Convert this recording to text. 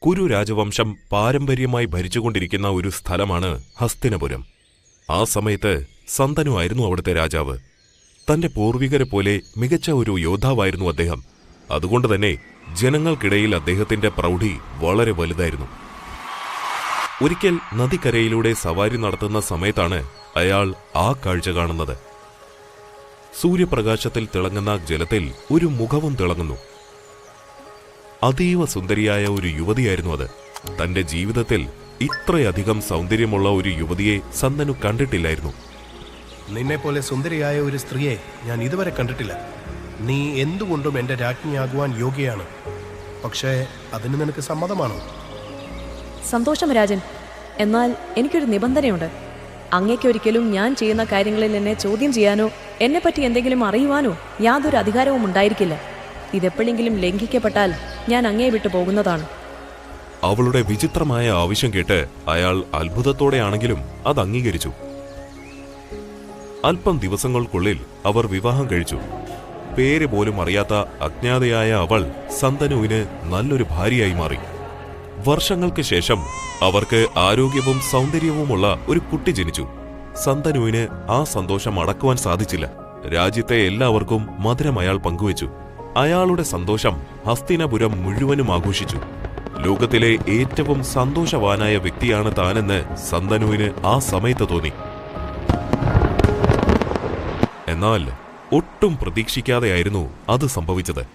കുരു രാജവംശം പാരമ്പര്യമായി ഭരിച്ചുകൊണ്ടിരിക്കുന്ന ഒരു സ്ഥലമാണ് ഹസ്തിനപുരം. ആ സമയത്ത് സന്തനു ആയിരുന്നു അവിടുത്തെ രാജാവ്. തന്റെ പൂർവികരെ പോലെ മികച്ച ഒരു യോദ്ധാവായിരുന്നു അദ്ദേഹം. അതുകൊണ്ടുതന്നെ ജനങ്ങൾക്കിടയിൽ അദ്ദേഹത്തിന്റെ പ്രൗഢി വളരെ വലുതായിരുന്നു. ഒരിക്കൽ നദിക്കരയിലൂടെ സവാരി നടത്തുന്ന സമയത്താണ് അയാൾ ആ കാഴ്ച കാണുന്നത്. സൂര്യപ്രകാശത്തിൽ തിളങ്ങുന്ന ജലത്തിൽ ഒരു മുഖവും തിളങ്ങുന്നു. അതീവ സുന്ദരിയായ ഒരു യുവതിയായിരുന്നു അത്. തന്റെ ജീവിതത്തിൽ ഇത്രയധികം സൗന്ദര്യമുള്ള ഒരു യുവതിയെ സന്തനു കണ്ടിട്ടില്ലായിരുന്നു. നിന്നെപ്പോലെ സുന്ദരിയായ ഒരു സ്ത്രീയെ ഞാൻ ഇതുവരെ കണ്ടിട്ടില്ല. നീ എന്തുകൊണ്ടും എന്റെ രാജ്ഞിയാകുവാൻ യോഗ്യയാണ്. പക്ഷേ അതിന് നിനക്ക് സമ്മതമാണോ? സന്തോഷം രാജൻ. എന്നാൽ എനിക്കൊരു നിബന്ധനയുണ്ട്. അങ്ങേക്കൊരിക്കലും ഞാൻ ചെയ്യുന്ന കാര്യങ്ങളിൽ എന്നെ ചോദ്യം ചെയ്യാനോ എന്നെപ്പറ്റി എന്തെങ്കിലും അറിയുവാനോ യാതൊരു അധികാരവും ഉണ്ടായിരിക്കില്ല. ഇതെപ്പോഴെങ്കിലും ലംഘിക്കപ്പെട്ടാൽ ഞാൻ അങ്ങേ വിട്ടു പോകുന്നതാണ്. അവളുടെ വിചിത്രമായ ആവശ്യം കേട്ട് അയാൾ അത്ഭുതത്തോടെയാണെങ്കിലും അത് അംഗീകരിച്ചു. അല്പം ദിവസങ്ങൾക്കുള്ളിൽ അവർ വിവാഹം കഴിച്ചു. പേര് പോലും അറിയാത്ത അജ്ഞാതയായ അവൾ സന്തനുവിന് നല്ലൊരു ഭാര്യയായി മാറി. വർഷങ്ങൾക്ക് ശേഷം അവർക്ക് ആരോഗ്യവും സൗന്ദര്യവുമുള്ള ഒരു കുട്ടി ജനിച്ചു. സന്തനുവിന് ആ സന്തോഷം അടക്കുവാൻ സാധിച്ചില്ല. രാജ്യത്തെ എല്ലാവർക്കും മധുരം അയാൾ പങ്കുവച്ചു. അയാളുടെ സന്തോഷം ഹസ്തിനപുരം മുഴുവനും ആഘോഷിച്ചു. ലോകത്തിലെ ഏറ്റവും സന്തോഷവാനായ വ്യക്തിയാണ് താനെന്ന് സന്തനുവിന് ആ സമയത്ത് തോന്നി. എന്നാൽ ഒട്ടും പ്രതീക്ഷിക്കാതെയായിരുന്നു അത് സംഭവിച്ചത്.